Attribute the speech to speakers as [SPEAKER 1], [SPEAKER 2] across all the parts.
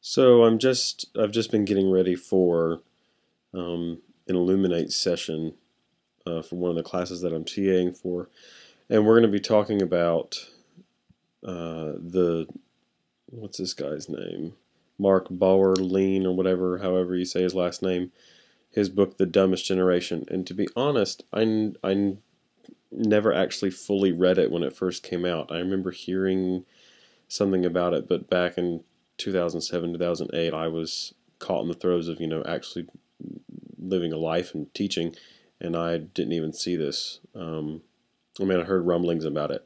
[SPEAKER 1] So I've just been getting ready for an Illuminate session for one of the classes that I'm TAing for, and we're going to be talking about the what's this guy's name? Mark Bauerlein or whatever, however you say his last name. His book, The Dumbest Generation. And to be honest, I never actually fully read it when it first came out. I remember hearing something about it, but back in 2007, 2008, I was caught in the throes of, actually living a life and teaching, and I didn't even see this. I heard rumblings about it.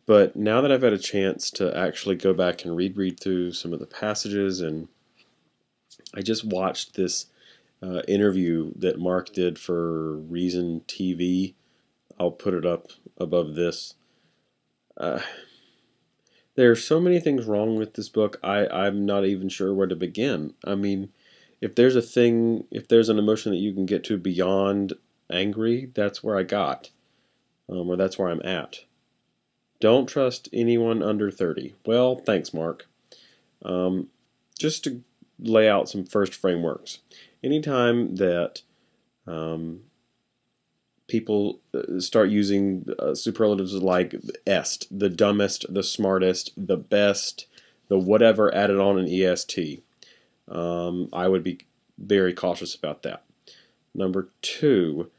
[SPEAKER 1] But now that I've had a chance to actually go back and read through some of the passages, and I just watched this interview that Mark did for Reason TV. I'll put it up above this. Uh, There are so many things wrong with this book. I'm not even sure where to begin. I mean, if there's an emotion that you can get to beyond angry, that's where I got, or that's where I'm at. Don't trust anyone under 30. Well, thanks, Mark. Um, just to lay out some first frameworks. Anytime that um, people start using superlatives like est, the dumbest, the smartest, the best, the whatever added on an est. I would be very cautious about that. Number two,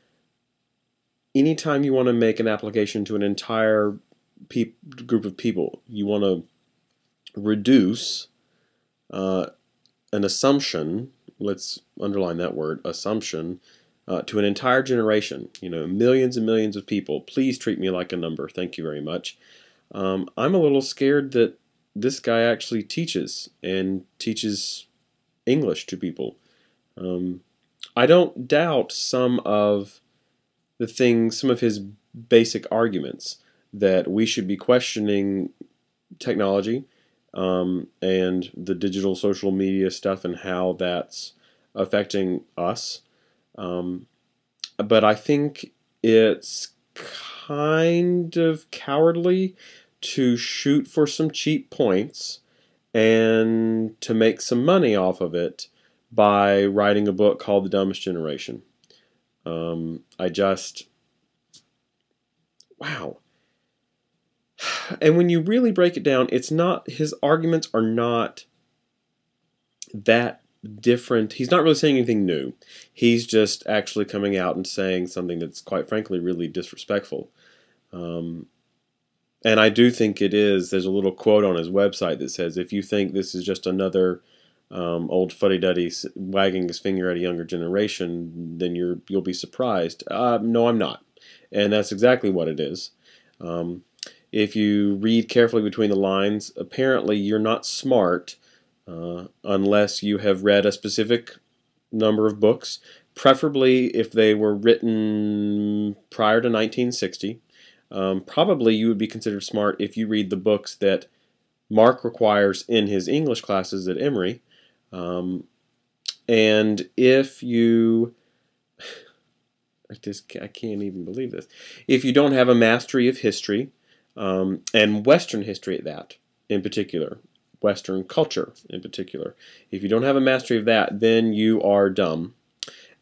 [SPEAKER 1] anytime you want to make an application to an entire group of people, you want to reduce uh, an assumption, let's underline that word, assumption, to an entire generation, millions and millions of people. Please treat me like a number. Thank you very much. I'm a little scared that this guy actually teaches and teaches English to people. Um, I don't doubt some of his basic arguments that we should be questioning technology and the digital social media stuff and how that's affecting us. Um, but I think it's kind of cowardly to shoot for some cheap points and to make some money off of it by writing a book called The Dumbest Generation. I just, wow. And when you really break it down, his arguments are not that different. He's not really saying anything new. He's just actually coming out and saying something that's quite frankly really disrespectful. Um, and I do think it is. There's a little quote on his website that says, "If you think this is just another old fuddy-duddy wagging his finger at a younger generation, then you'll be surprised." No, I'm not, and that's exactly what it is. Um, if you read carefully between the lines, apparently you're not smart unless you have read a specific number of books, preferably if they were written prior to 1960. Probably you would be considered smart if you read the books that Mark requires in his English classes at Emory. And if you, I can't even believe this, if you don't have a mastery of history, and Western history at that, in particular, Western culture in particular, if you don't have a mastery of that, then you are dumb.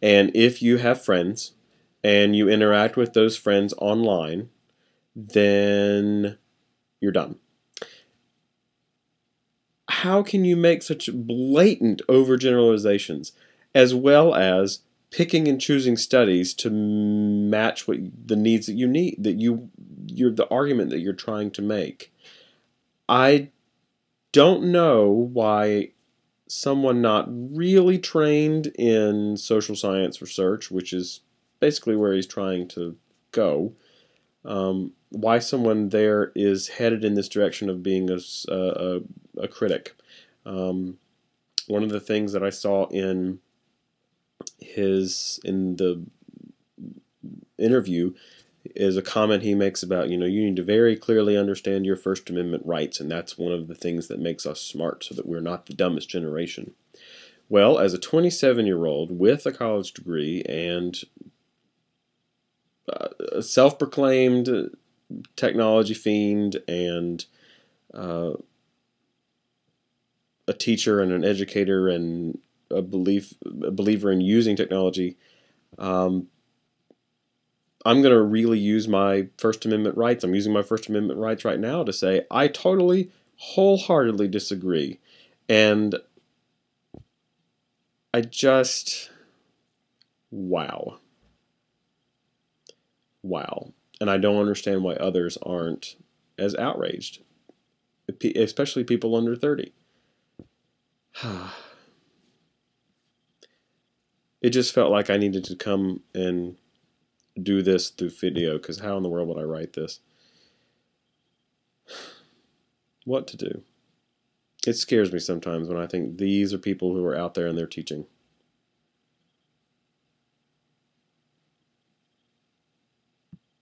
[SPEAKER 1] And if you have friends and you interact with those friends online, then you're dumb. How can you make such blatant overgeneralizations, as well as picking and choosing studies to match what the needs that you need, you're the argument that you're trying to make? I don't know why someone not really trained in social science research, which is basically where he's trying to go, why someone there is headed in this direction of being a critic. One of the things that I saw in the interview is a comment he makes about, you need to very clearly understand your First Amendment rights, and that's one of the things that makes us smart, so that we're not the dumbest generation. Well, as a 27-year-old with a college degree and a self-proclaimed technology fiend and a teacher and an educator and a believer in using technology, I'm going to really use my First Amendment rights. I'm using my First Amendment rights right now to say I totally, wholeheartedly disagree. And I just, wow. Wow. And I don't understand why others aren't as outraged, especially people under 30. It just felt like I needed to come and do this through video, because how in the world would I write this? What to do? It scares me sometimes when I think these are people who are out there and they're teaching.